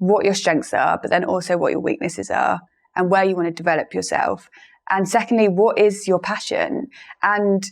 what your strengths are, but then also what your weaknesses are and where you want to develop yourself. And secondly, what is your passion? And,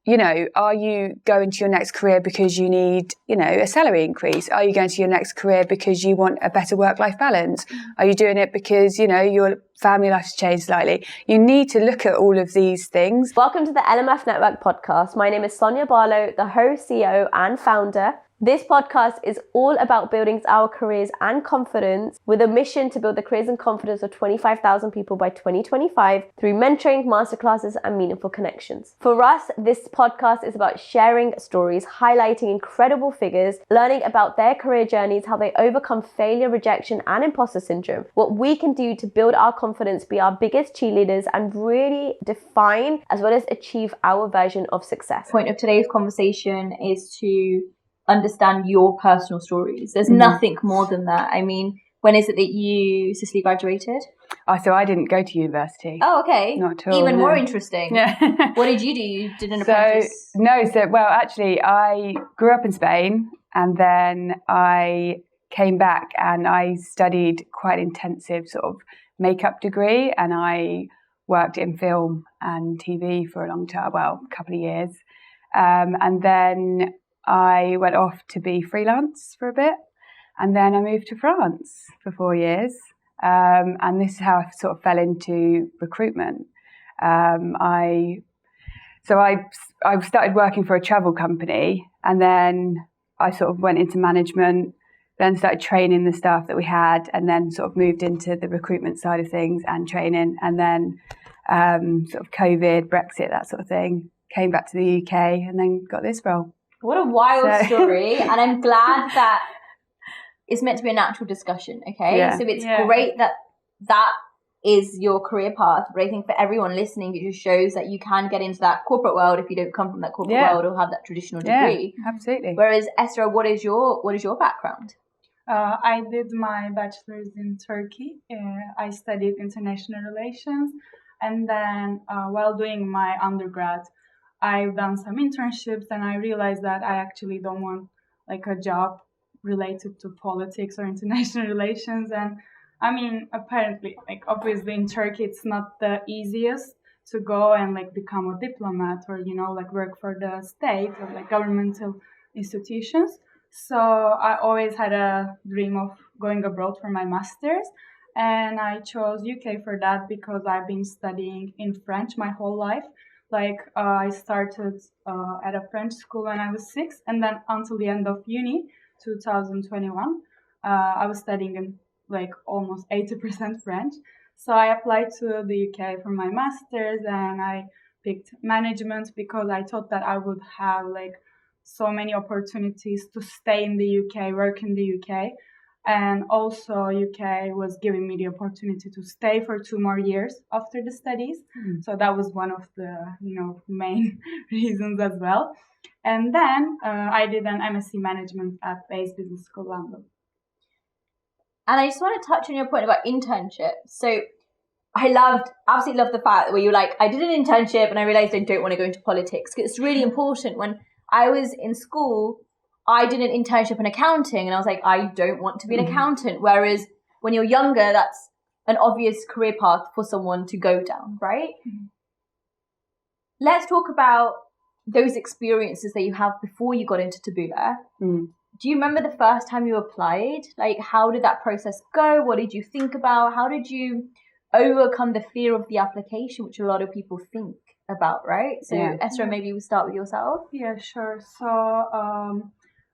you know, are you going to your next career because you need, you know, a salary increase? Are you going to your next career because you want a better work-life balance? Are you doing it because, you know, your family life has changed slightly? You need to look at all of these things. Welcome to the LMF Network podcast. My name is Sonya Barlow, the host, CEO and founder. This podcast is all about building our careers and confidence with a mission to build the careers and confidence of 25,000 people by 2025 through mentoring, masterclasses, and meaningful connections. For us, this podcast is about sharing stories, highlighting incredible figures, learning about their career journeys, how they overcome failure, rejection, and imposter syndrome, what we can do to build our confidence, be our biggest cheerleaders, and really define as well as achieve our version of success. The point of today's conversation is to understand your personal stories. There's nothing more than that. I mean, when is it that you, Cecily, graduated? Oh, so I didn't go to university. Oh, okay. Not at all. Even no. more interesting. Yeah. What did you do? You did an apprentice? Well, actually, I grew up in Spain and then I came back and I studied quite intensive sort of makeup degree, and I worked in film and TV for a long time, well, a couple of years. And then I went off to be freelance for a bit, and then I moved to France for 4 years. And this is how I sort of fell into recruitment. I started working for a travel company, and then I sort of went into management, then started training the staff that we had, and then sort of moved into the recruitment side of things and training. And then sort of COVID, Brexit, that sort of thing, came back to the UK and then got this role. What a wild story. And I'm glad that it's meant to be a natural discussion, okay? Yeah. So it's great that that is your career path. But I think for everyone listening, it just shows that you can get into that corporate world if you don't come from that corporate world or have that traditional degree. Yeah, absolutely. Whereas, Esra, what is your background? I did my bachelor's in Turkey. I studied international relations. And then while doing my undergrad, I've done some internships, and I realized that I actually don't want like a job related to politics or international relations. And I mean, apparently, like obviously in Turkey, it's not the easiest to go and like become a diplomat or, you know, like work for the state or like governmental institutions. So I always had a dream of going abroad for my master's. And I chose UK for that because I've been studying in French my whole life. Like I started at a French school when I was 6, and then until the end of uni, 2021, I was studying in like almost 80% French. So I applied to the UK for my master's, and I picked management because I thought that I would have like so many opportunities to stay in the UK, work in the UK. And also UK was giving me the opportunity to stay for 2 more years after the studies. So that was one of the, you know, main reasons as well. And then I did an MSc management at Bayes Business School, London. And I just want to touch on your point about internships. So I absolutely loved the fact where you're like, I did an internship and I realized I don't want to go into politics. It's really important. When I was in school, I did an internship in accounting, and I was like, I don't want to be an accountant. Whereas when you're younger, that's an obvious career path for someone to go down, right? Let's talk about those experiences that you have before you got into Taboola. Do you remember the first time you applied? Like, how did that process go? What did you think about? How did you overcome the fear of the application, which a lot of people think about, right? So, Esra, maybe we'll start with yourself. Yeah, sure. So,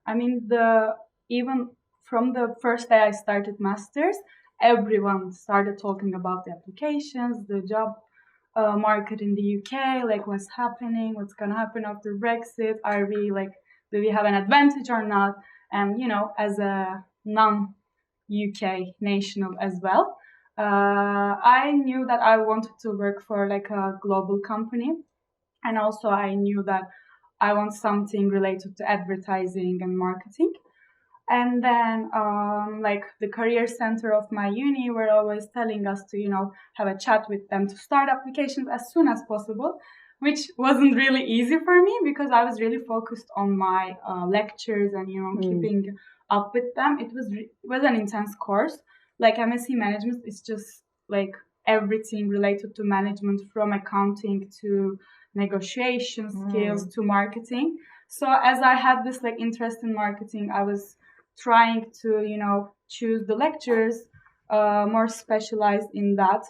I mean, even from the first day I started masters, everyone started talking about the applications, the job market in the UK, like what's happening, what's gonna happen after Brexit. Are we like, do we have an advantage or not? And you know, as a non-UK national as well, I knew that I wanted to work for like a global company, and also I knew that I want something related to advertising and marketing. And then, like the career center of my uni were always telling us to, you know, have a chat with them to start applications as soon as possible, which wasn't really easy for me because I was really focused on my lectures and, you know, keeping up with them. It was an intense course. Like MSc management is just like everything related to management, from accounting to negotiation skills to marketing. So as I had this like interest in marketing, I was trying to, choose the lectures more specialized in that.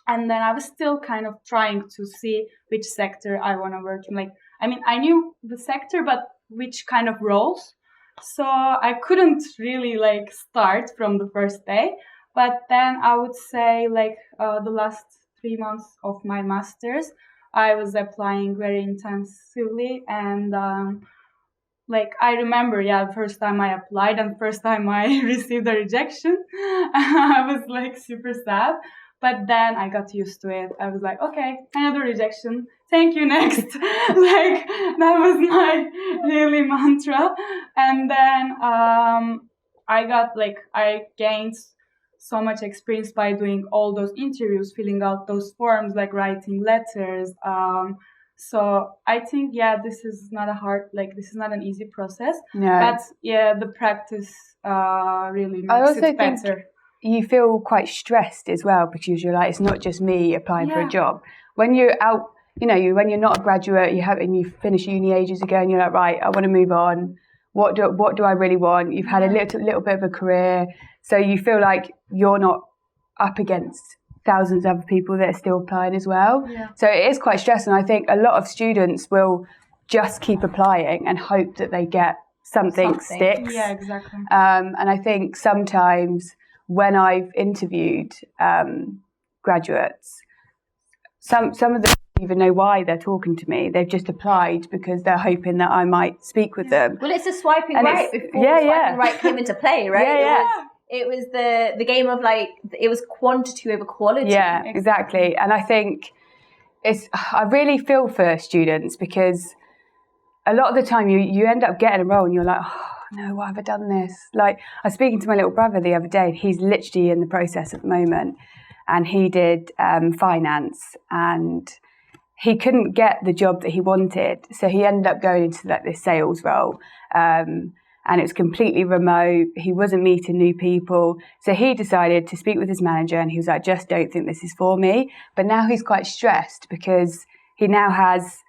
And then I was still kind of trying to see which sector I want to work in. Like, I mean, I knew the sector, but which kind of roles. So I couldn't really like start from the first day. But then I would say like the last 3 months of my master's, I was applying very intensively. And like I remember, the first time I applied and first time I received a rejection, I was like super sad. But then I got used to it. I was like, okay, another rejection. Thank you, next. Like, that was my really mantra. And then I gained so much experience by doing all those interviews, filling out those forms, like writing letters. So I think, this is not this is not an easy process. No. But the practice really makes it better. You feel quite stressed as well, because you're like, it's not just me applying for a job. When you're out, when you're not a graduate, you finished uni ages ago, and you're like, right, I want to move on. What do I really want? You've had a little bit of a career, so you feel like you're not up against thousands of other people that are still applying as well. Yeah. So it is quite stressful. I think a lot of students will just keep applying and hope that they get something sticks. Yeah, exactly. And I think sometimes when I've interviewed graduates, some of them don't even know why they're talking to me. They've just applied because they're hoping that I might speak with them. Well, it's a swiping right before swiping right came into play, right? It was the game of like, it was quantity over quality. Yeah, exactly. And I think I really feel for students, because a lot of the time you end up getting a role and you're like, oh, no, why have I done this? Like, I was speaking to my little brother the other day. He's literally in the process at the moment, and he did finance, and he couldn't get the job that he wanted. So he ended up going into this sales role, and it was completely remote. He wasn't meeting new people. So he decided to speak with his manager, and he was like, just don't think this is for me. But now he's quite stressed because he now has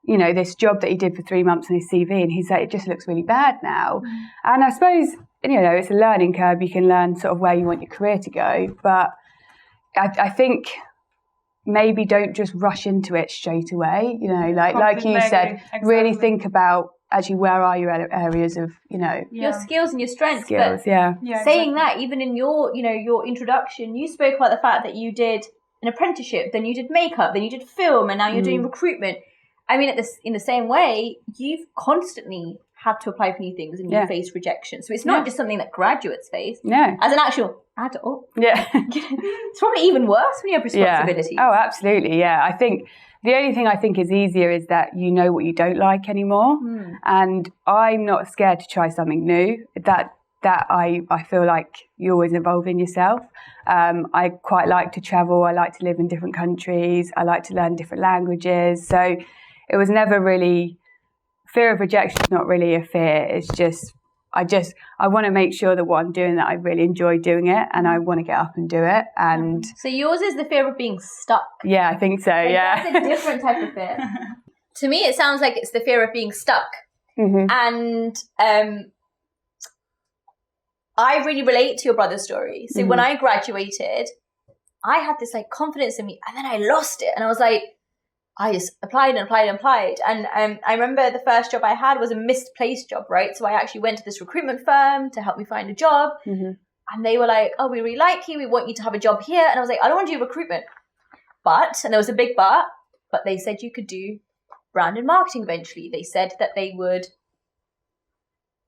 this job that he did for 3 months on his CV, and he's like, it just looks really bad now. And I suppose, it's a learning curve. You can learn sort of where you want your career to go. But I think maybe don't just rush into it straight away. Like you said, really think about actually where are your areas of, your skills and your strengths. Skills, but saying that, even in your, your introduction, you spoke about the fact that you did an apprenticeship, then you did makeup, then you did film, and now you're doing recruitment. I mean, in the same way, you've constantly had to apply for new things, and you face rejection. So it's not just something that graduates face. No. As an actual adult. Yeah. It's probably even worse when you have responsibilities. Yeah. Oh, absolutely. Yeah. I think the only thing I think is easier is that you know what you don't like anymore. And I'm not scared to try something new. That I feel like you're always involving yourself. I quite like to travel. I like to live in different countries. I like to learn different languages. So it was never really, fear of rejection is not really a fear. It's just, I want to make sure that what I'm doing, that I really enjoy doing it, and I want to get up and do it. And so yours is the fear of being stuck. Yeah, I think so. That's a different type of fear. To me, it sounds like it's the fear of being stuck. And I really relate to your brother's story. So when I graduated, I had this like confidence in me, and then I lost it. And I was like, I just applied. And I remember the first job I had was a misplaced job, right? So I actually went to this recruitment firm to help me find a job. And they were like, oh, we really like you. We want you to have a job here. And I was like, I don't want to do recruitment. And there was a big but they said you could do brand and marketing eventually. They said that they would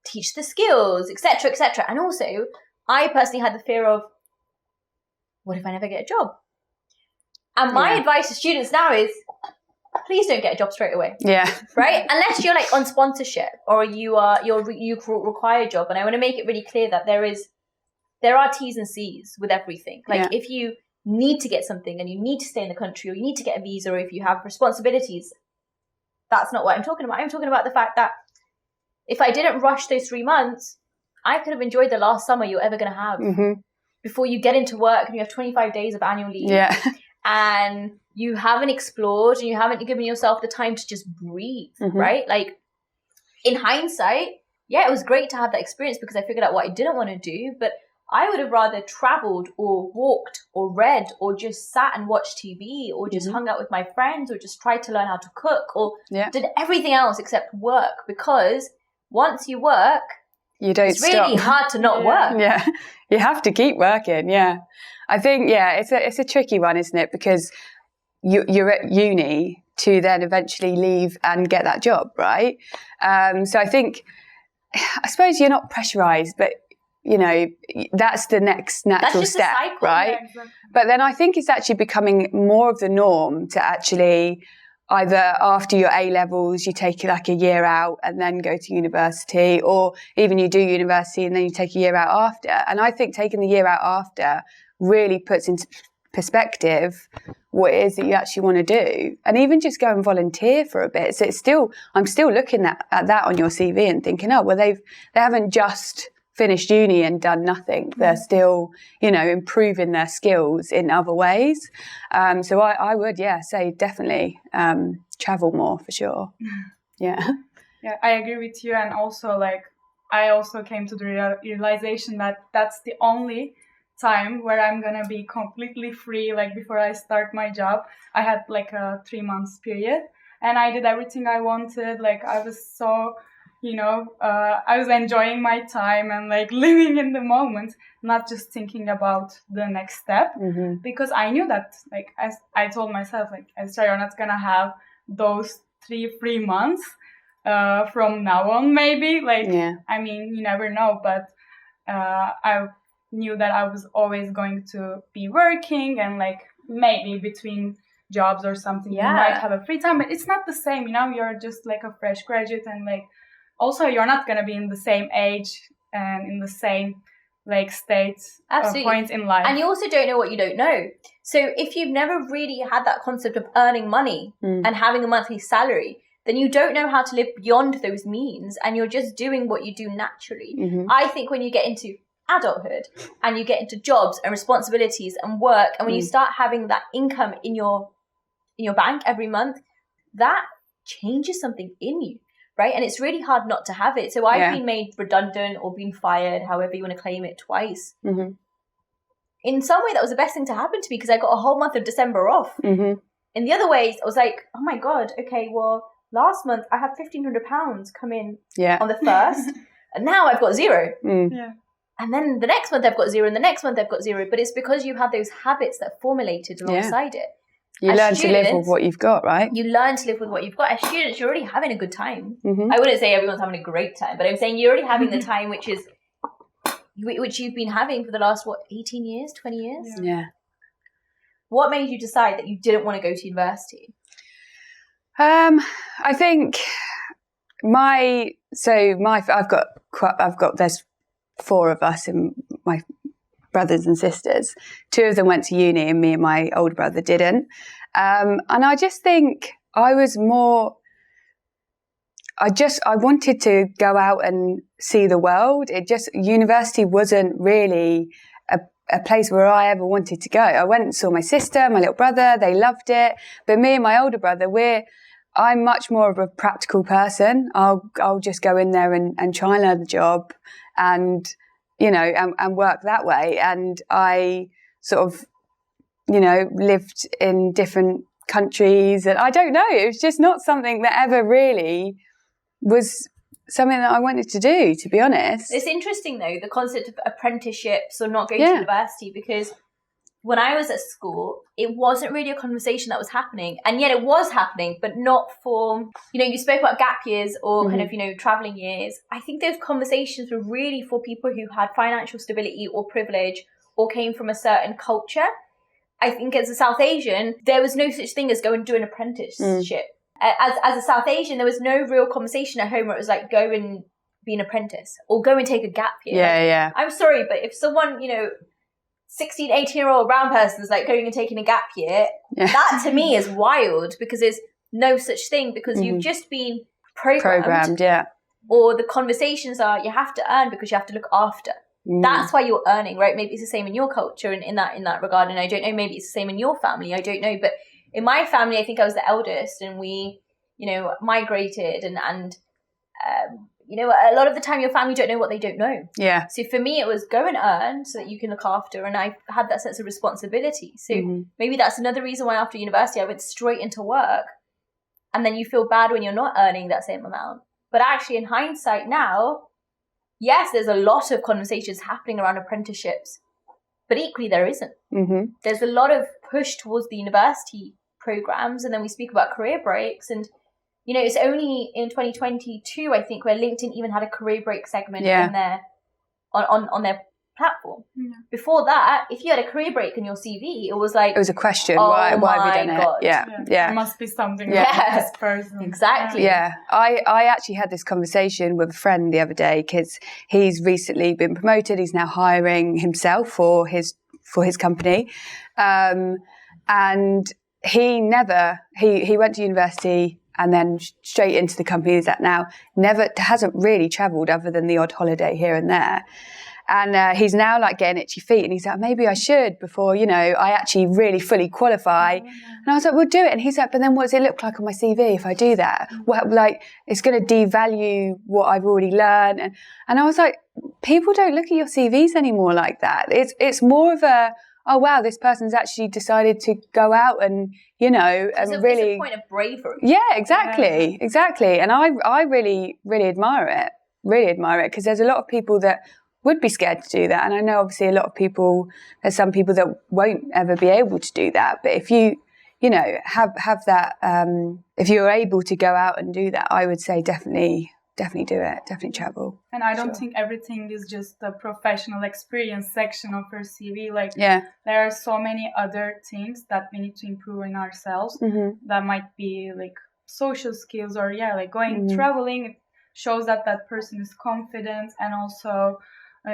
teach the skills, etc., etc. And also, I personally had the fear of, what if I never get a job? And my advice to students now is, please don't get a job straight away. Yeah. Right? Unless you're like on sponsorship or you require a job. And I want to make it really clear that there are T's and C's with everything. Like if you need to get something and you need to stay in the country, or you need to get a visa, or if you have responsibilities, that's not what I'm talking about. I'm talking about the fact that if I didn't rush those 3 months, I could have enjoyed the last summer you're ever going to have before you get into work and you have 25 days of annual leave. Yeah. And you haven't explored and you haven't given yourself the time to just breathe, right? Like, in hindsight, yeah, it was great to have that experience because I figured out what I didn't want to do, but I would have rather traveled or walked or read or just sat and watched TV or just hung out with my friends or just tried to learn how to cook or did everything else except work, because once you work, you don't it's really hard to not work. Yeah, you have to keep working. Yeah, I think it's a tricky one, isn't it? Because you're at uni to then eventually leave and get that job, right? So I suppose you're not pressurized, but you know, that's the next natural step, right? Yeah, exactly. But then I think it's actually becoming more of the norm to actually either after your A-levels, you take like a year out and then go to university, or even you do university and then you take a year out after. And I think taking the year out after really puts into perspective what it is that you actually want to do, and even just go and volunteer for a bit. So I'm still looking at that on your CV and thinking, oh, well, they haven't just finished uni and done nothing. They're still, you know, improving their skills in other ways. So I would, say definitely travel more for sure. Yeah. Yeah, I agree with you. And also, like, I also came to the realization that that's the only time where I'm gonna be completely free. Like, before I start my job, I had like a 3 months period and I did everything I wanted. Like, I was so, I was enjoying my time and like living in the moment, not just thinking about the next step, because I knew that, like, as I told myself, like, Esra, you're not gonna have those 3 free months from now on, maybe. Like, I mean, you never know, but I knew that I was always going to be working, and like maybe between jobs or something you might have a free time, but it's not the same, you're just like a fresh graduate, and like also you're not going to be in the same age and in the same like state point in life, and you also don't know what you don't know. So if you've never really had that concept of earning money and having a monthly salary, then you don't know how to live beyond those means, and you're just doing what you do naturally. I think when you get into adulthood and you get into jobs and responsibilities and work, and when you start having that income in your bank every month, that changes something in you, right? And it's really hard not to have it. So I've been made redundant or been fired, however you want to claim it, twice. In some way that was the best thing to happen to me, because I got a whole month of December off. In the other ways I was like, oh my god, okay, well, last month I had £1,500 come in on the 1st and now I've got zero. And then the next month I've got zero, and the next month I've got zero. But it's because you have those habits that formulated alongside it. You learn to live with what you've got, right? You learn to live with what you've got. As students, you're already having a good time. I wouldn't say everyone's having a great time, but I'm saying you're already having the time which you've been having for the last, 18 years, 20 years? Yeah. What made you decide that you didn't want to go to university? I think there's 4 of us and my brothers and sisters. 2 of them went to uni and me and my older brother didn't. And I just think I wanted to go out and see the world. University wasn't really a place where I ever wanted to go. I went and saw my sister, my little brother, they loved it. But me and my older brother, I'm much more of a practical person. I'll just go in there and try and learn the job and work that way. And I sort of, lived in different countries, and I don't know, it was just not something that ever really was something that I wanted to do, to be honest. It's interesting though, the concept of apprenticeships or not going to university, because when I was at school, it wasn't really a conversation that was happening. And yet it was happening, but not for, you spoke about gap years or kind of, traveling years. I think those conversations were really for people who had financial stability or privilege or came from a certain culture. I think as a South Asian, there was no such thing as go and do an apprenticeship. As a South Asian, there was no real conversation at home where it was like, go and be an apprentice or go and take a gap year. Yeah. I'm sorry, but if someone, 16, 18-year-old brown person is like going and taking a gap year, that to me is wild, because there's no such thing, because you've just been programmed or the conversations are you have to earn because you have to look after. That's why you're earning, right? Maybe it's the same in your culture in that regard, and I don't know, maybe it's the same in your family, I don't know, but in my family I think I was the eldest, and we, you know, migrated, and you know, a lot of the time your family don't know what they don't know. Yeah. So for me it was go and earn so that you can look after, and I had that sense of responsibility. So maybe that's another reason why after university I went straight into work, and then you feel bad when you're not earning that same amount. But actually in hindsight now, yes, there's a lot of conversations happening around apprenticeships, but equally there isn't. There's a lot of push towards the university programs, and then we speak about career breaks, and you know, it's only in 2022 I think where LinkedIn even had a career break segment in their on their platform. Before that, if you had a career break in your CV, it was like, it was a question. Why have you done it? Yeah. There must be something wrong with this person. Exactly. Yeah, I actually had this conversation with a friend the other day because he's recently been promoted. He's now hiring himself for his company, and he went to university and then straight into the company he's at now. Hasn't really travelled other than the odd holiday here and there. And he's now like getting itchy feet, and he's like, maybe I should before, you know, I actually really fully qualify. And I was like, well, do it. And he's like, but then what does it look like on my CV if I do that? Well, like, it's going to devalue what I've already learned. And I was like, people don't look at your CVs anymore like that. It's more of a, oh wow, this person's actually decided to go out and, you know, and really. It's a point of bravery. Yeah, exactly. And I really, really admire it. Because there's a lot of people that would be scared to do that, and I know obviously there's some people that won't ever be able to do that, but if you know have that, if you're able to go out and do that, I would say definitely do it, definitely travel. And I don't think everything is just the professional experience section of your CV. Like, there are so many other things that we need to improve in ourselves. That might be like social skills, or like going traveling. It shows that person is confident, and also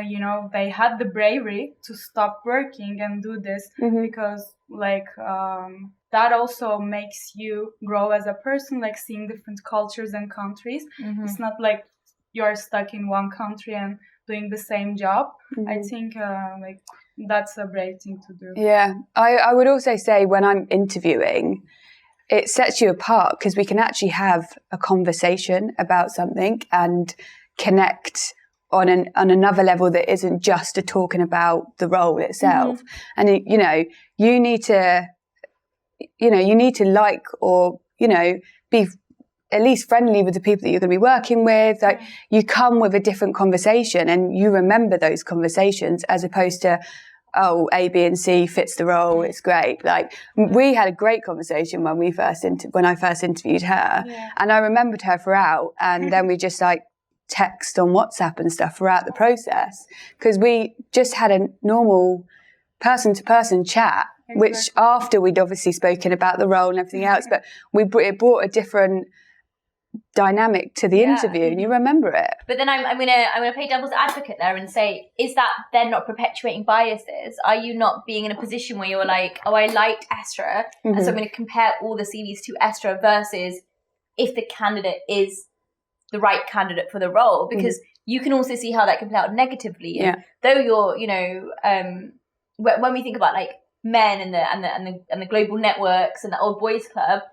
you know, they had the bravery to stop working and do this, because like that also makes you grow as a person, like seeing different cultures and countries. It's not like you're stuck in one country and doing the same job. I think like that's a brave thing to do. Yeah, I would also say when I'm interviewing, it sets you apart because we can actually have a conversation about something and connect on another level that isn't just talking about the role itself. And you know, you need to like, or you know, be at least friendly with the people that you're going to be working with. Like, you come with a different conversation and you remember those conversations, as opposed to, oh, A, B, and C fits the role. It's great. Like, we had a great conversation when I first interviewed her, and I remembered her throughout. And then we just like text on WhatsApp and stuff throughout the process, because we just had a normal person-to-person chat, which after we'd obviously spoken about the role and everything else, but it brought a different dynamic to the interview, and you remember it. But then I'm gonna play devil's advocate there and say, is that then not perpetuating biases? Are you not being in a position where you're like, oh, I liked Esra, and so I'm going to compare all the CVs to Esra, versus if the candidate is the right candidate for the role? Because you can also see how that can play out negatively. And though you're, you know, when we think about like men and the global networks and the old boys club,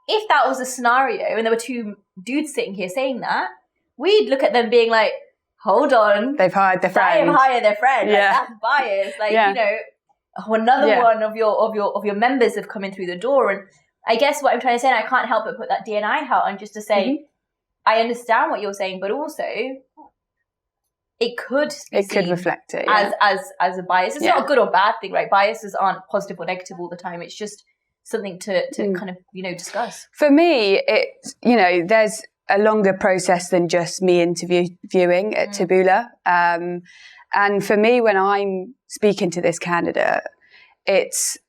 if that was a scenario and there were two dudes sitting here saying that, we'd look at them being like, hold on, they've hired their friend. Like, that's bias. Like, you know, another one of your members have come in through the door. And I guess what I'm trying to say, and I can't help but put that DNI hat on just to say, I understand what you're saying, but also it could reflect it as a bias. It's not a good or bad thing, right? Biases aren't positive or negative all the time. It's just something to kind of, you know, discuss. For me, it's, you know, there's a longer process than just me interviewing at Taboola. And for me, when I'm speaking to this candidate, it's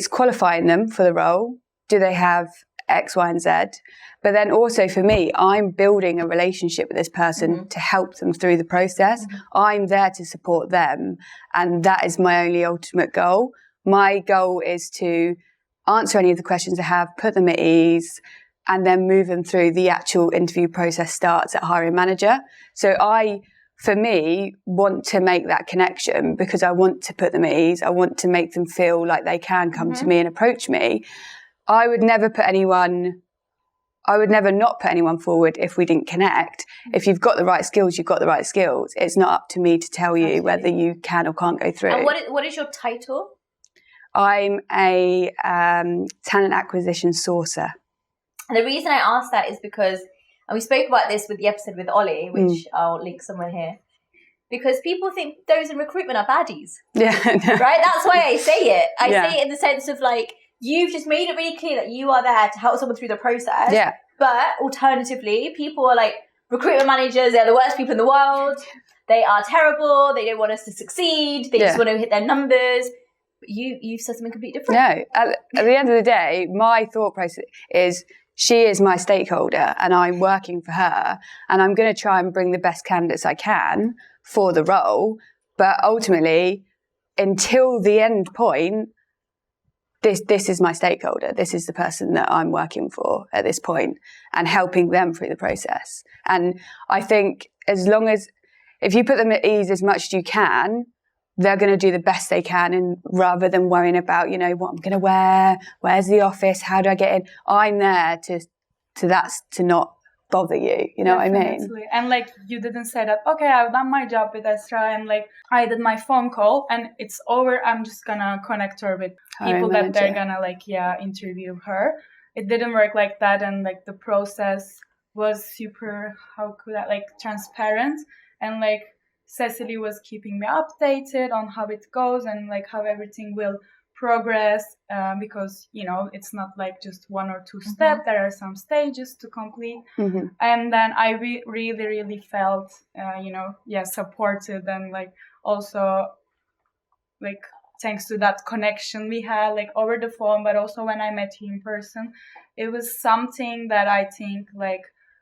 qualifying them for the role. Do they have X, Y, and Z? But then also for me, I'm building a relationship with this person to help them through the process. I'm there to support them. And that is my only ultimate goal. My goal is to answer any of the questions they have, put them at ease, and then move them through the actual interview process starts at hiring manager. So for me, want to make that connection because I want to put them at ease. I want to make them feel like they can come to me and approach me. I would never not put anyone forward if we didn't connect. If you've got the right skills, you've got the right skills. It's not up to me to tell you whether you can or can't go through. And what is your title? I'm a talent acquisition sourcer. And the reason I asked that is because, and we spoke about this with the episode with Ollie, which I'll link somewhere here, because people think those in recruitment are baddies. Yeah. Right? That's why I say it. I say it in the sense of like, you've just made it really clear that you are there to help someone through the process. Yeah. But alternatively, people are like, recruitment managers, they're the worst people in the world. They are terrible. They don't want us to succeed. They just want to hit their numbers. But you've said something completely different. No. At the end of the day, my thought process is she is my stakeholder and I'm working for her and I'm going to try and bring the best candidates I can for the role. But ultimately, until the end point, this is my stakeholder. This is the person that I'm working for at this point and helping them through the process. And I think if you put them at ease as much as you can, they're going to do the best they can, and rather than worrying about, what I'm going to wear, where's the office, how do I get in? I'm there to not bother you. You know what I mean? And like, you didn't say that, okay, I've done my job with Esra and like I did my phone call and it's over. I'm just gonna connect her with people that they're gonna interview her. It didn't work like that. And like the process was super, transparent, and like Cecily was keeping me updated on how it goes and like how everything will progress, because it's not like just one or two steps. There are some stages to complete, and then I really felt supported, and like also like thanks to that connection we had like over the phone, but also when I met you in person, it was something that I think like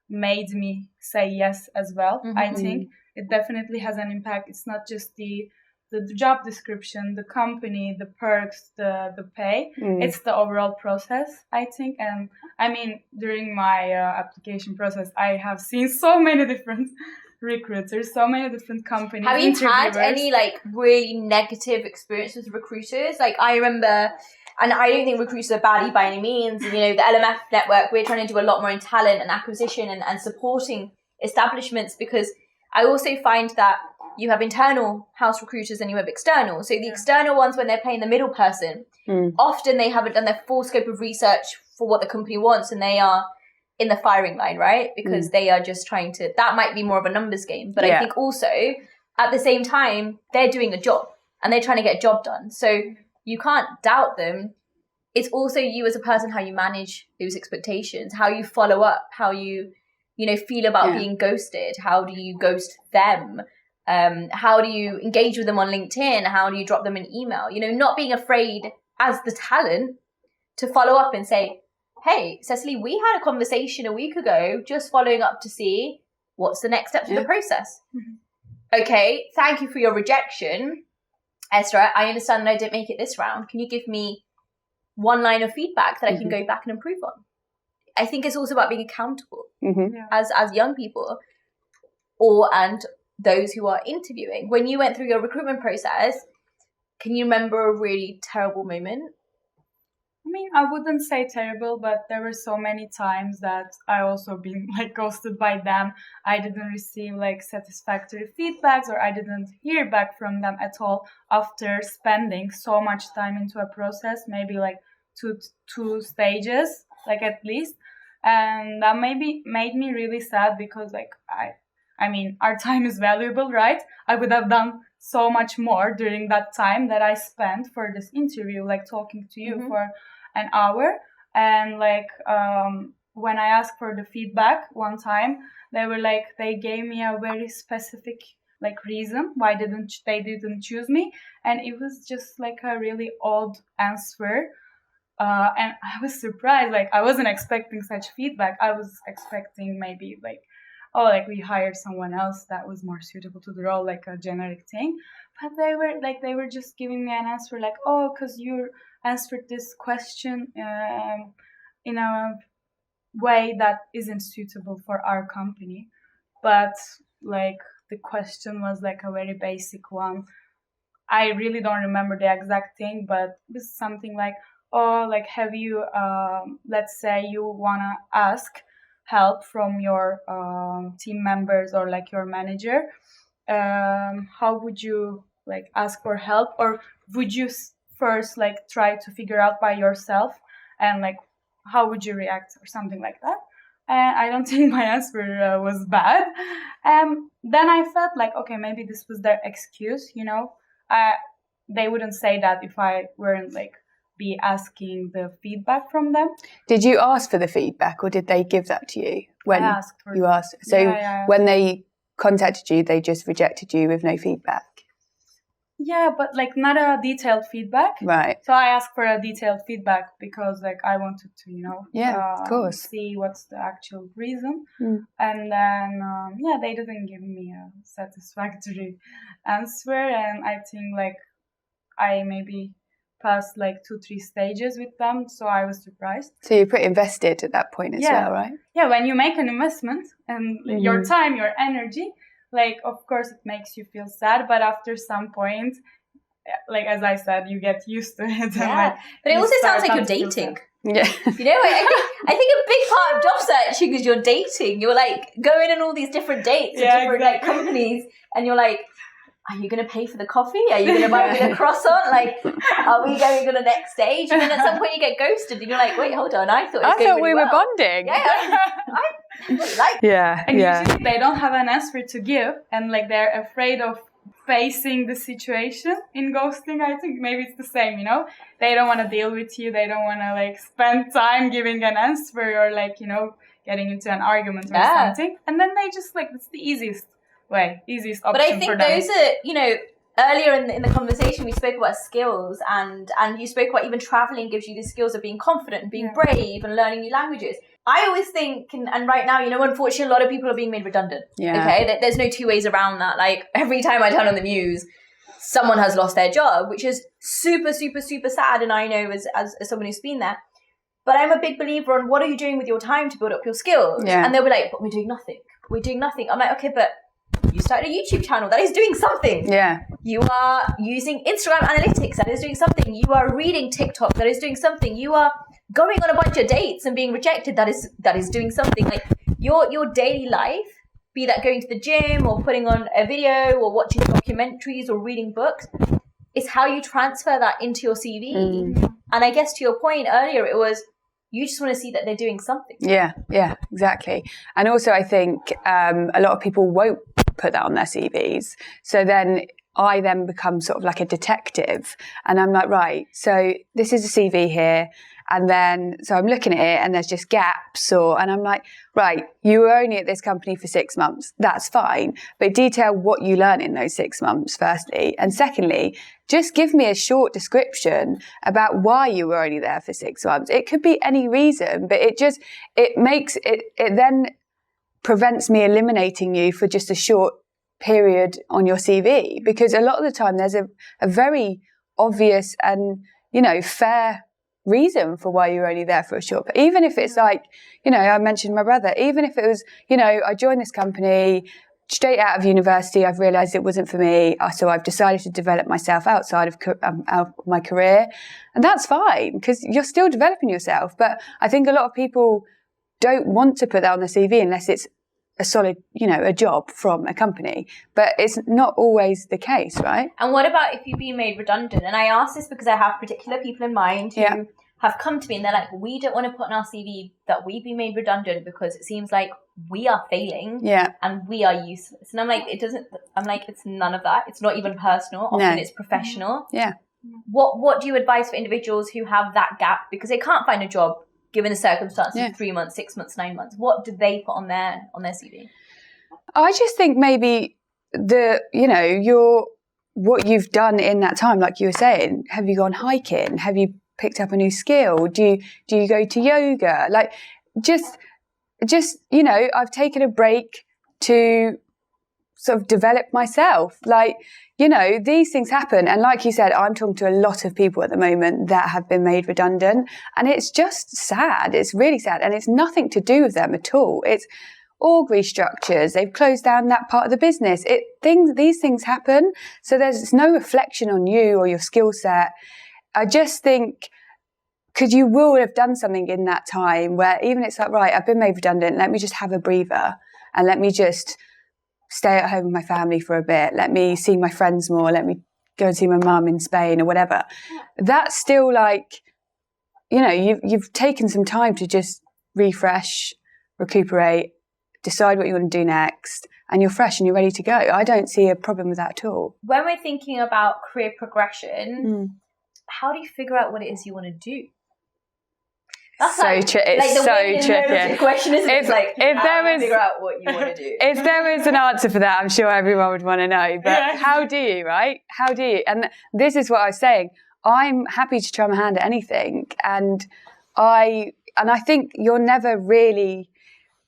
made me say yes as well. I think it definitely has an impact. It's not just the job description, the company, the perks, the pay. It's the overall process, I think. And I mean, during my application process, I have seen so many different recruiters, so many different companies. Have you had any like really negative experiences with recruiters? Like I remember, and I don't think recruiters are baddie by any means. The LMF network, we're trying to do a lot more in talent and acquisition and supporting establishments, because I also find that you have internal house recruiters and you have external. So the external ones, when they're playing the middle person, often they haven't done their full scope of research for what the company wants, and they are in the firing line, right? Because they are just trying to, that might be more of a numbers game. But I think also at the same time, they're doing a job and they're trying to get a job done. So you can't doubt them. It's also you as a person, how you manage those expectations, how you follow up, how you feel about being ghosted. How do you ghost them? How do you engage with them on LinkedIn? How do you drop them an email? Not being afraid as the talent to follow up and say, hey, Cecily, we had a conversation a week ago, just following up to see what's the next steps of the process. Okay, thank you for your rejection. Esra, I understand that I didn't make it this round. Can you give me one line of feedback that I can go back and improve on? I think it's also about being accountable as young people and those who are interviewing. When you went through your recruitment process, can you remember a really terrible moment? I mean, I wouldn't say terrible, but there were so many times that I also been like ghosted by them. I didn't receive like satisfactory feedbacks, or I didn't hear back from them at all after spending so much time into a process, maybe like two stages, like at least. And that made me really sad, because like I mean, our time is valuable, right? I would have done so much more during that time that I spent for this interview, like talking to you for an hour. And like when I asked for the feedback one time, they gave me a very specific like reason why they didn't choose me, and it was just like a really odd answer. And I was surprised. Like I wasn't expecting such feedback. I was expecting maybe like, oh, like we hired someone else that was more suitable to the role, like a generic thing. But they were just giving me an answer like, oh, because you answered this question in a way that isn't suitable for our company. But like the question was like a very basic one. I really don't remember the exact thing, but it was something like, oh, like, have you, let's say you want to ask help from your team members or like your manager. How would you like ask for help? Or would you first like try to figure out by yourself? And like, how would you react or something like that? And I don't think my answer was bad. Then I felt like, okay, maybe this was their excuse, you know. They wouldn't say that if I weren't like be asking the feedback from them. Did you ask for the feedback, or did they give that to you when I asked for you asked? So when they contacted you, they just rejected you with no feedback? Yeah, but like not a detailed feedback. Right. So I asked for a detailed feedback because like I wanted to, you know, of course, see what's the actual reason. And then, they didn't give me a satisfactory answer. And I think like I maybe passed like 2-3 stages with them. So I was surprised. So you're pretty invested at that point as well, right? Yeah, when you make an investment and your time, your energy, like, of course, it makes you feel sad, but after some point, like, as I said, you get used to it. Yeah, and, like, but it also sounds like you're dating. Yeah. You know, I think a big part of job searching is you're dating. You're, like, going on all these different dates with different, like, companies, and you're like, are you going to pay for the coffee? Are you going to buy me the croissant? Like, are we going to the next stage? And then at some point you get ghosted and you're like, wait, hold on, I thought we were bonding. Yeah, I really like it. Yeah, and usually they don't have an answer to give, and like they're afraid of facing the situation in ghosting. I think maybe it's the same, you know? They don't want to deal with you. They don't want to like spend time giving an answer or like, you know, getting into an argument or something. And then they just like, it's the easiest option. But I think those are, you know, earlier in the conversation we spoke about skills, and you spoke about even traveling gives you the skills of being confident and being brave and learning new languages. I always think, and right now, you know, unfortunately, a lot of people are being made redundant. Yeah. Okay, there's no two ways around that. Like every time I turn on the news, someone has lost their job, which is super, super, super sad. And I know as someone who's been there. But I'm a big believer on what are you doing with your time to build up your skills? Yeah. And they'll be like, but we're doing nothing. We're doing nothing. I'm like, okay, but you started a YouTube channel, that is doing something. Yeah. You are using Instagram analytics, that is doing something. You are reading TikTok, that is doing something. You are going on a bunch of dates and being rejected, that is doing something. Like your daily life, be that going to the gym or putting on a video or watching documentaries or reading books, is how you transfer that into your CV. And I guess to your point earlier, it was you just want to see that they're doing something. Yeah, exactly. And also I think a lot of people won't put that on their CVs. So then I become sort of like a detective, and I'm like, right, so this is a CV here. And then, so I'm looking at it and there's just gaps and I'm like, right, you were only at this company for 6 months. That's fine. But detail what you learn in those 6 months, firstly. And secondly, just give me a short description about why you were only there for 6 months. It could be any reason, but it then prevents me eliminating you for just a short period on your CV. Because a lot of the time there's a very obvious and, you know, fair reason for why you're only there for a short, but even if it's like, you know, I mentioned my brother, even if it was, you know, I joined this company straight out of university, I've realized it wasn't for me, so I've decided to develop myself outside of my career, and that's fine because you're still developing yourself. But I think a lot of people don't want to put that on the CV unless it's a solid, you know, a job from a company, but it's not always the case, right? And what about if you've been made redundant? And I ask this because I have particular people in mind who have come to me and they're like, we don't want to put on our CV that we've been made redundant because it seems like we are failing and we are useless. And I'm like, it's none of that. It's not even personal. Often it's professional. Yeah. What do you advise for individuals who have that gap because they can't find a job given the circumstances of 3 months, 6 months, 9 months? What do they put on their CV? I just think maybe what you've done in that time, like you were saying, have you gone hiking? Have you picked up a new skill? Do you go to yoga? Like just, you know, I've taken a break to sort of develop myself. Like, you know, these things happen. And like you said, I'm talking to a lot of people at the moment that have been made redundant. And it's just sad. It's really sad. And it's nothing to do with them at all. It's org restructures. They've closed down that part of the business. These things happen. So there's no reflection on you or your skill set. I just think, because you will have done something in that time where even it's like, right, I've been made redundant. Let me just have a breather and let me just stay at home with my family for a bit. Let me see my friends more. Let me go and see my mum in Spain or whatever. That's still like, you know, you've taken some time to just refresh, recuperate, decide what you want to do next, and you're fresh and you're ready to go. I don't see a problem with that at all. When we're thinking about career progression, how do you figure out what it is you want to do? That's it's so tricky. Question is, if there was, figure out what you want to do. If there was an answer for that, I'm sure everyone would want to know. But how do you, right? How do you? And this is what I was saying. I'm happy to try my hand at anything, and I think you're never really.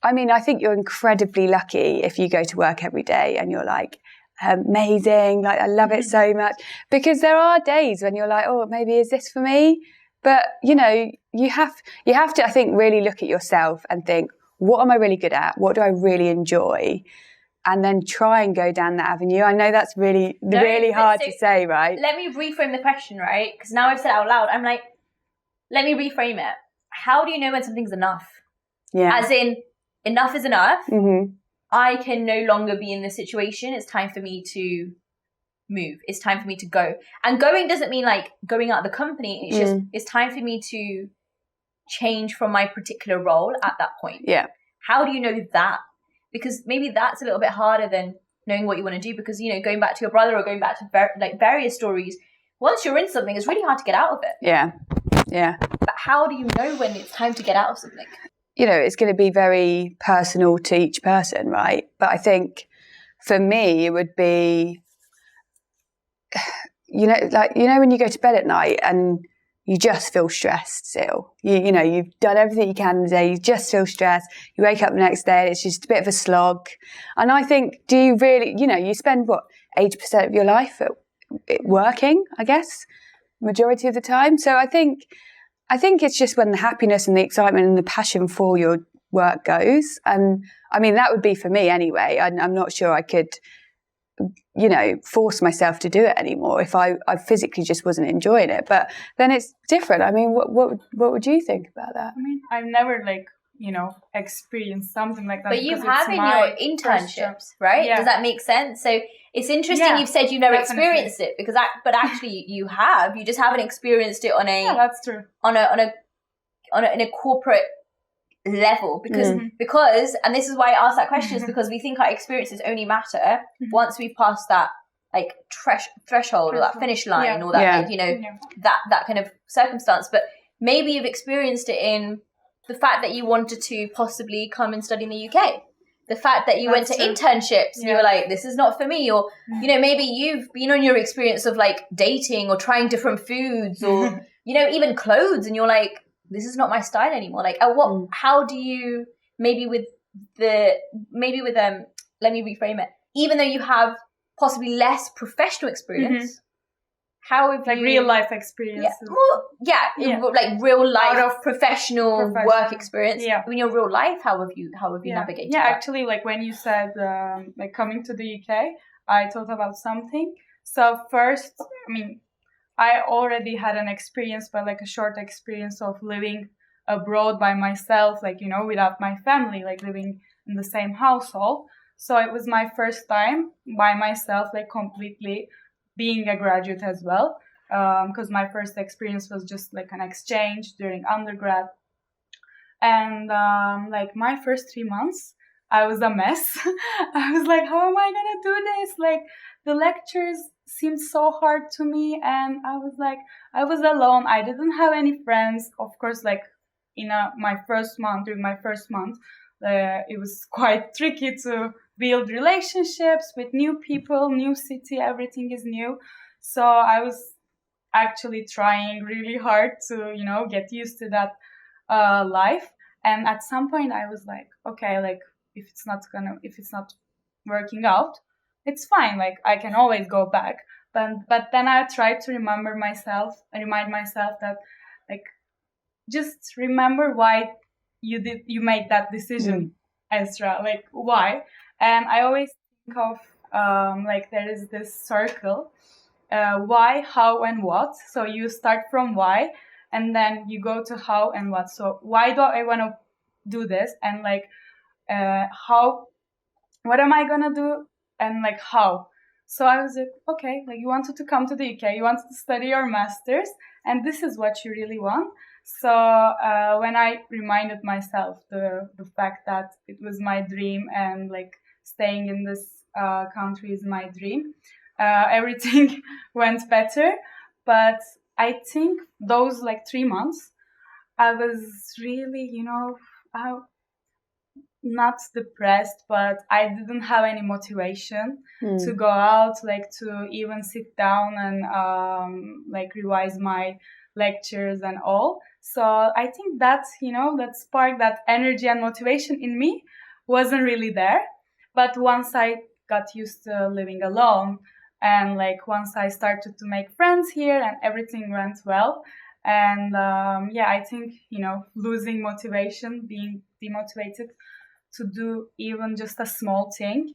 I mean, I think you're incredibly lucky if you go to work every day and you're like, amazing, like I love it so much. Because there are days when you're like, oh, maybe is this for me? But, you know, you have to, I think, really look at yourself and think, what am I really good at? What do I really enjoy? And then try and go down that avenue. I know that's really hard to say, right? Let me reframe the question, right? Because now I've said it out loud. I'm like, let me reframe it. How do you know when something's enough? Yeah. As in, enough is enough. Mm-hmm. I can no longer be in this situation. It's time for me to move. It's time for me to go. And going doesn't mean like going out of the company. It's just, it's time for me to change from my particular role at that point. Yeah. How do you know that? Because maybe that's a little bit harder than knowing what you want to do. Because, you know, going back to your brother or going back to various stories, once you're in something, it's really hard to get out of it. Yeah. Yeah. But how do you know when it's time to get out of something? You know, it's going to be very personal to each person, right? But I think for me, it would be, you know, like, you know, when you go to bed at night and you just feel stressed still. You know, you've done everything you can in the day, you just feel stressed. You wake up the next day, it's just a bit of a slog. And I think, do you really, you know, you spend, 80% of your life working, I guess, majority of the time. So I think it's just when the happiness and the excitement and the passion for your work goes. And I mean, that would be for me anyway. I'm not sure I could, you know, force myself to do it anymore if I physically just wasn't enjoying it. But then it's different. I mean, what would you think about that? I mean, I've never experienced something like that. But you have in your internships, right? Yeah. Does that make sense? So it's interesting you've said you've never experienced it but actually you have. You just haven't experienced it on a that's true. In a corporate level because and this is why I asked that question is because we think our experiences only matter once we've passed that like threshold or that finish line or that that kind of circumstance. But maybe you've experienced it in the fact that you wanted to possibly come and study in the UK. The fact that you went to internships and you were like, this is not for me. Or, you know, maybe you've been on your experience of like dating or trying different foods or, you know, even clothes. And you're like, this is not my style anymore. Like, how do you, let me reframe it. Even though you have possibly less professional experience, how have you... real life experiences. Like real life out of professional work experience. Yeah. In your real life, how have you navigated that? Actually, like when you said coming to the UK, I thought about something. So first, I mean, I already had an experience, but like a short experience of living abroad by myself, like, you know, without my family, like living in the same household. So it was my first time by myself, like completely being a graduate as well. Because my first experience was just like an exchange during undergrad. And like my first 3 months, I was a mess. I was like, how am I going to do this? Like the lectures seemed so hard to me. And I was like, I was alone. I didn't have any friends. Of course, like during my first month, it was quite tricky to build relationships with new people, new city, everything is new. So I was actually trying really hard to, you know, get used to that life. And at some point I was like, okay, like if it's not working out, it's fine. Like I can always go back. But then I try to remind myself that like just remember why you made that decision, Esra. Like why? And I always think of like there is this circle, why, how, and what. So you start from why, and then you go to how and what. So why do I want to do this? And like how, what am I gonna do? And like how. So I was like, okay, like you wanted to come to the UK, you wanted to study your master's, and this is what you really want. So when I reminded myself the fact that it was my dream, and like staying in this country is my dream, everything went better. But I think those like 3 months, I was really, not depressed, but I didn't have any motivation to go out, like to even sit down and like revise my lectures and all. So I think that, that spark, that energy and motivation in me wasn't really there. But once I got used to living alone, and like once I started to make friends here, and everything went well. And I think, losing motivation, being demotivated to do even just a small thing,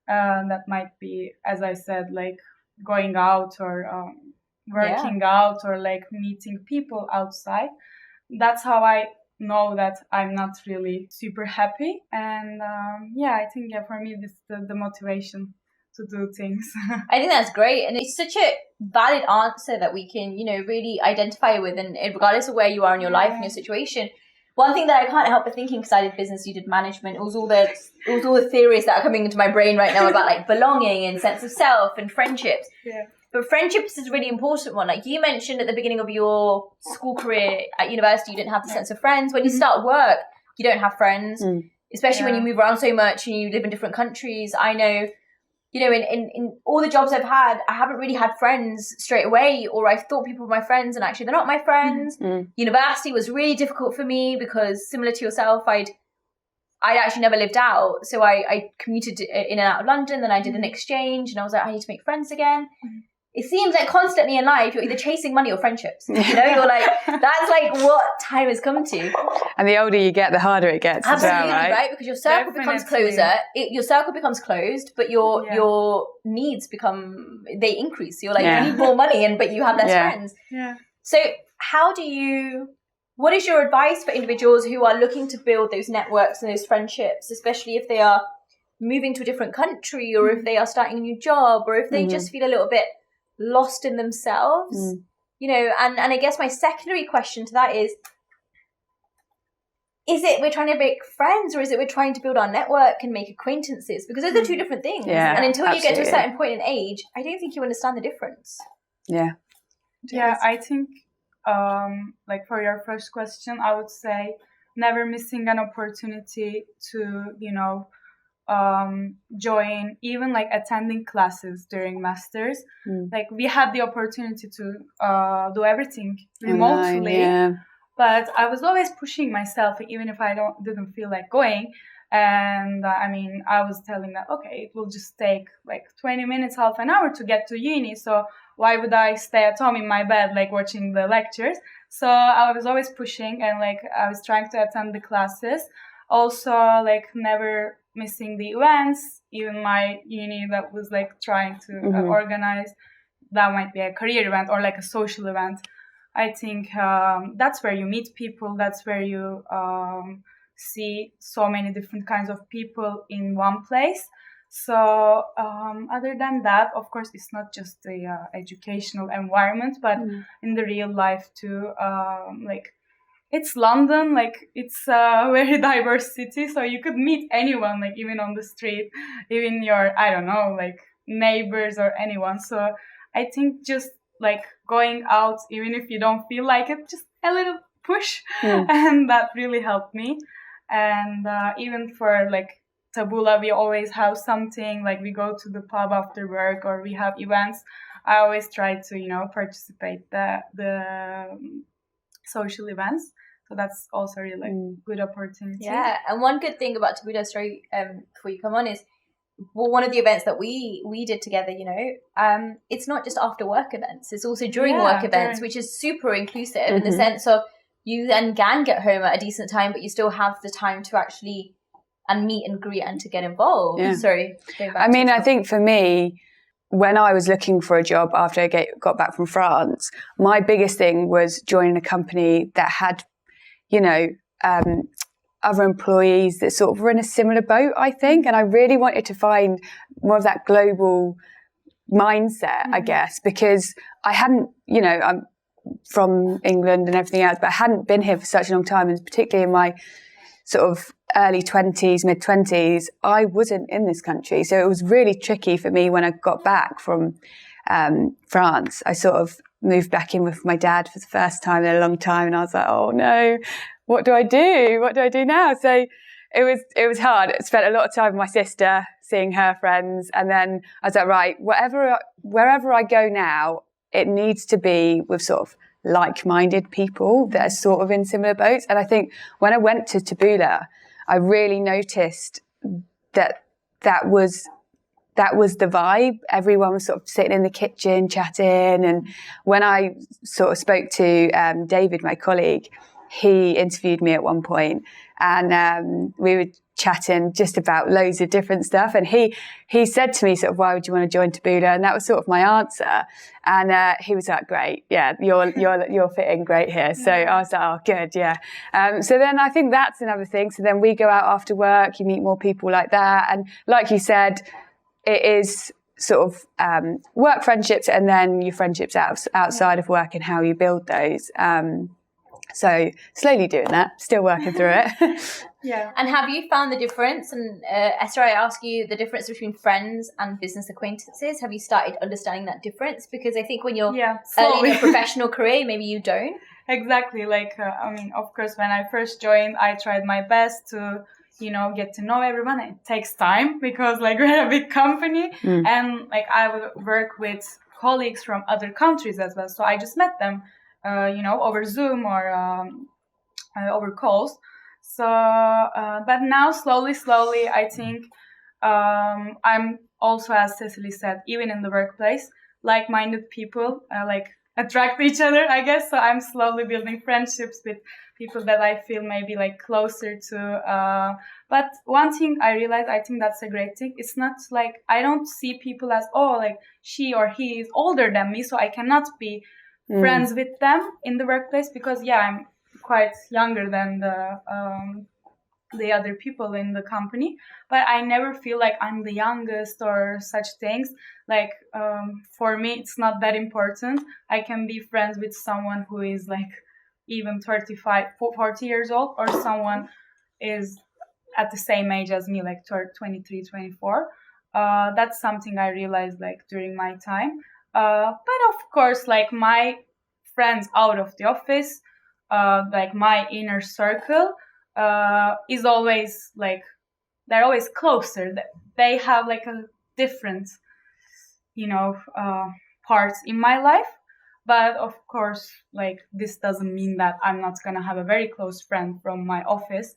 that might be, as I said, like going out or working out or like meeting people outside. That's how I know that I'm not really super happy. And I think for me this is the motivation to do things. I think that's great, and it's such a valid answer that we can really identify with, and regardless of where you are in your life and your situation. One thing that I can't help but thinking, because I did business, you did management, it was all the theories that are coming into my brain right now about like belonging and sense of self and friendships. Yeah. But friendships is a really important one. Like you mentioned at the beginning of your school career at university, you didn't have the sense of friends. When you start work, you don't have friends, especially when you move around so much and you live in different countries. I know, in all the jobs I've had, I haven't really had friends straight away, or I thought people were my friends and actually they're not my friends. University was really difficult for me because, similar to yourself, I'd actually never lived out. So I commuted in and out of London, then I did an exchange, and I was like, I need to make friends again. It seems like constantly in life, you're either chasing money or friendships. You're like, that's like what time has come to. And the older you get, the harder it gets. Absolutely, as well, right? Because your circle becomes closer. Your circle becomes closed, but your needs they increase. So you're like, you need more money, but you have less friends. Yeah. So what is your advice for individuals who are looking to build those networks and those friendships, especially if they are moving to a different country, or if they are starting a new job, or if they just feel a little bit lost in themselves? And I guess my secondary question to that is it we're trying to make friends, or is it we're trying to build our network and make acquaintances? Because those are two different things. And until you get to a certain point in age, I don't think you understand the difference. I think like for your first question, I would say never missing an opportunity to join, even like attending classes during masters. Like we had the opportunity to do everything remotely, but I was always pushing myself, even if I didn't feel like going. And I was telling that, okay, it will just take like 20 minutes, half an hour to get to uni, so why would I stay at home in my bed like watching the lectures? So I was always pushing, and like I was trying to attend the classes. Also, like never missing the events. Even my uni that was like trying to organize, that might be a career event or like a social event. I think that's where you meet people. That's where you see so many different kinds of people in one place. So other than that, of course, it's not just the educational environment, but in the real life too. Like it's London, like it's a very diverse city, so you could meet anyone, like even on the street, even your, I don't know, like neighbors or anyone. So I think just like going out, even if you don't feel like it, just a little push, and that really helped me. And even for like Taboola, we always have something, like we go to the pub after work or we have events. I always try to, participate the social events. So that's also really good opportunity. Yeah, and one good thing about Taboola, sorry, before you come on, is one of the events that we did together, you know, it's not just after work events, it's also during work events, which is super inclusive in the sense of you then can get home at a decent time, but you still have the time to actually and meet and greet and to get involved. Sorry. I mean, I think for me, when I was looking for a job after I got back from France, my biggest thing was joining a company that had, you know, other employees that sort of were in a similar boat, I think. And I really wanted to find more of that global mindset, I guess, because I hadn't, you know, I'm from England and everything else, but I hadn't been here for such a long time. And particularly in my sort of early 20s, mid 20s, I wasn't in this country. So it was really tricky for me when I got back from France. I sort of moved back in with my dad for the first time in a long time. And I was like, oh no, what do I do? What do I do now? So it was hard. I spent a lot of time with my sister, seeing her friends. And then I was like, right, wherever I go now, it needs to be with sort of like-minded people that are sort of in similar boats. And I think when I went to Taboola, I really noticed that was the vibe. Everyone was sort of sitting in the kitchen chatting. And when I sort of spoke to David, my colleague, he interviewed me at one point, and we were chatting just about loads of different stuff. And he said to me sort of, why would you want to join Taboola? And that was sort of my answer. And he was like, great, yeah, you're fitting great here. So I was like, oh, good, yeah. So then I think that's another thing. So then we go out after work, you meet more people like that. And like you said, it is sort of work friendships and then your friendships outside of work and how you build those. So slowly doing that, still working through it. Yeah. And have you found the difference? And Esra, I ask you the difference between friends and business acquaintances. Have you started understanding that difference? Because I think when you're early in a professional career, maybe you don't. Exactly. Like, I mean, of course, when I first joined, I tried my best to, you know, get to know everyone. It takes time because like we're a big company and like I work with colleagues from other countries as well. So I just met them, you know, over Zoom or over calls. So, but now slowly, I think I'm also, as Cecily said, even in the workplace, like-minded people like attract each other, I guess. So I'm slowly building friendships with people that I feel maybe like closer to. But one thing I realized, I think that's a great thing. It's not like I don't see people as, oh, like she or he is older than me, so I cannot be friends with them in the workplace because, yeah, I'm quite younger than the other people in the company, but I never feel like I'm the youngest or such things. Like for me, it's not that important. I can be friends with someone who is like even 35, 40 years old, or someone is at the same age as me, like 23, 24. That's something I realized like during my time. But of course, like my friends out of the office, like my inner circle is always like, they're always closer. They have like a different, you know, parts in my life. But of course, like this doesn't mean that I'm not going to have a very close friend from my office.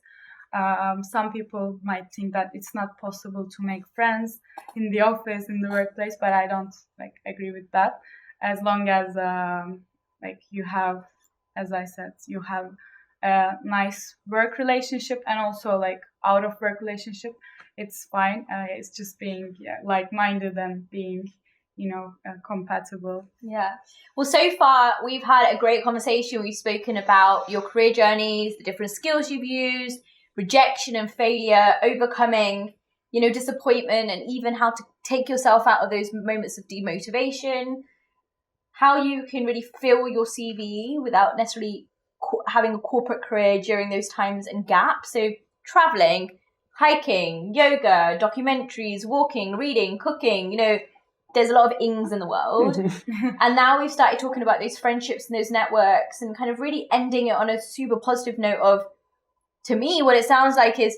Some people might think that it's not possible to make friends in the office, in the workplace, but I don't like agree with that. As long as like you have, as I said, you have a nice work relationship and also like out of work relationship, it's fine. It's just being like-minded and being, you know, compatible. Yeah. Well, so far we've had a great conversation. We've spoken about your career journeys, the different skills you've used, rejection and failure, overcoming, you know, disappointment, and even how to take yourself out of those moments of demotivation, how you can really fill your CV without necessarily having a corporate career during those times and gaps. So traveling, hiking, yoga, documentaries, walking, reading, cooking, you know, there's a lot of ings in the world. And now we've started talking about those friendships and those networks and kind of really ending it on a super positive note of, to me, what it sounds like is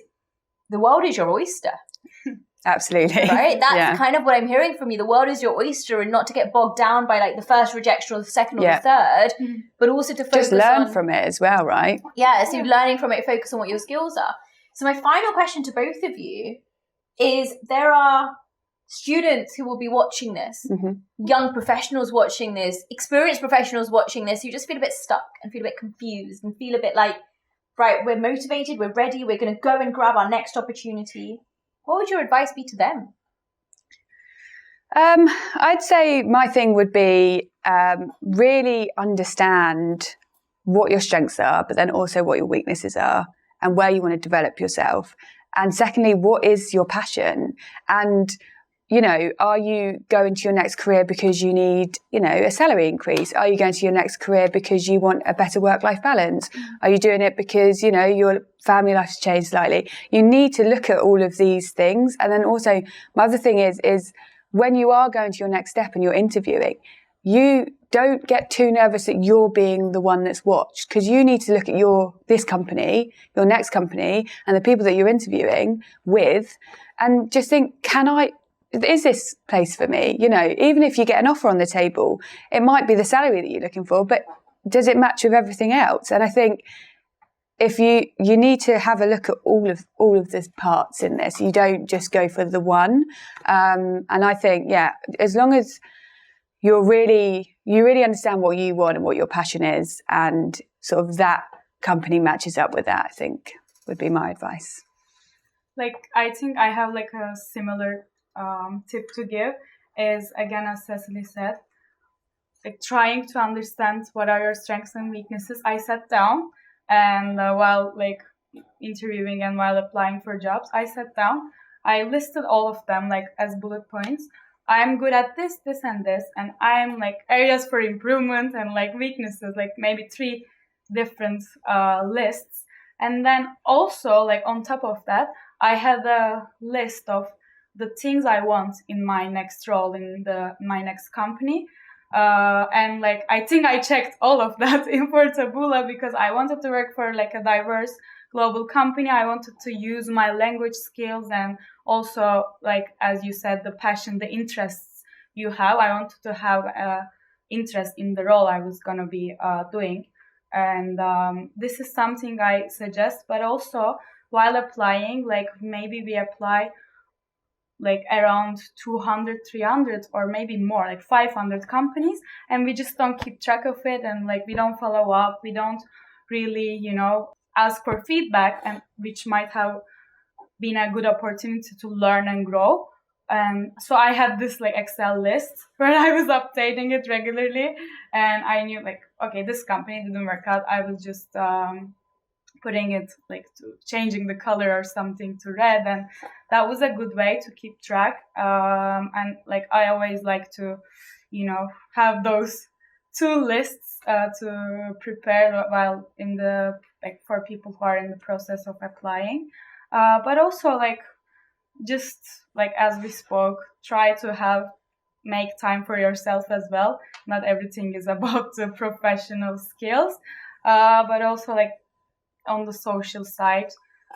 the world is your oyster. Absolutely. Right? That's kind of what I'm hearing from you. The world is your oyster, and not to get bogged down by like the first rejection or the second or the third, but also to focus just learn from it as well, right? Yeah, so learning from it, focus on what your skills are. So my final question to both of you is there are students who will be watching this, young professionals watching this, experienced professionals watching this, who just feel a bit stuck and feel a bit confused and feel a bit like, right, we're motivated, we're ready, we're going to go and grab our next opportunity. What would your advice be to them? I'd say my thing would be really understand what your strengths are, but then also what your weaknesses are and where you want to develop yourself. And secondly, what is your passion? And, you know, are you going to your next career because you need, you know, a salary increase? Are you going to your next career because you want a better work-life balance? Are you doing it because, you know, your family life has changed slightly? You need to look at all of these things. And then also, my other thing is when you are going to your next step and you're interviewing, you don't get too nervous that you're being the one that's watched, because you need to look at this company, your next company, and the people that you're interviewing with, and just think, is this place for me? You know, even if you get an offer on the table, it might be the salary that you're looking for, but does it match with everything else? And I think if you need to have a look at all of the parts in this. You don't just go for the one. And I think, as long as you really understand what you want and what your passion is, and sort of that company matches up with that, I think would be my advice. Like, I think I have like a similar tip to give is, again, as Cecily said, like trying to understand what are your strengths and weaknesses. I sat down and while like interviewing and while applying for jobs, I listed all of them like as bullet points. I'm good at this, this, and this, and I'm like areas for improvement and like weaknesses, like maybe 3 different lists. And then also like on top of that, I had a list of the things I want in my next role in my next company. And like I think I checked all of that in for Taboola, because I wanted to work for like a diverse global company. I wanted to use my language skills, and also, like as you said, the passion, the interests you have. I wanted to have interest in the role I was going to be doing. And this is something I suggest. But also while applying, like maybe we apply like around 200, 300 or maybe more, like 500 companies, and we just don't keep track of it, and like we don't follow up, we don't really, you know, ask for feedback, and which might have been a good opportunity to learn and grow. So I had this like Excel list where I was updating it regularly, and I knew like, okay, this company didn't work out. I was just putting it like changing the color or something to red, and that was a good way to keep track. And like I always like to, you know, have those 2 lists to prepare while in the like for people who are in the process of applying. But also like just like as we spoke, try to make time for yourself as well. Not everything is about the professional skills, but also like on the social side,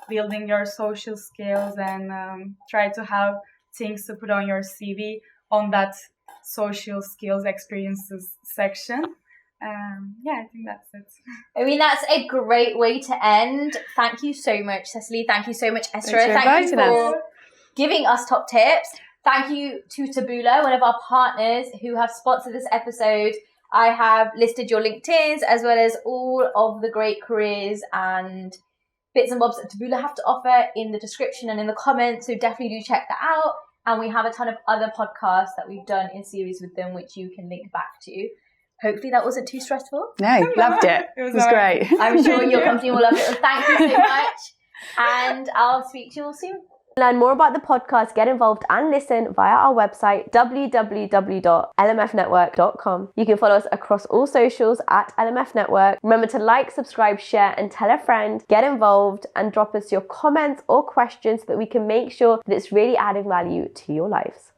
building your social skills, and try to have things to put on your CV on that social skills experiences section. I think that's it. I mean, that's a great way to end. Thank you so much, Cecily. Thank you so much, Esra. Thank you for giving us top tips. Thank you to Taboola, one of our partners who have sponsored this episode. I have listed your LinkedIns as well as all of the great careers and bits and bobs that Taboola have to offer in the description and in the comments. So definitely do check that out. And we have a ton of other podcasts that we've done in series with them, which you can link back to. Hopefully that wasn't too stressful. No, loved it. It was great. I'm sure your company will love it. Well, thank you so much. And I'll speak to you all soon. Learn more about the podcast, get involved and listen via our website www.lmfnetwork.com. You can follow us across all socials at LMF Network. Remember to like, subscribe, share and tell a friend. Get involved and drop us your comments or questions so that we can make sure that it's really adding value to your lives.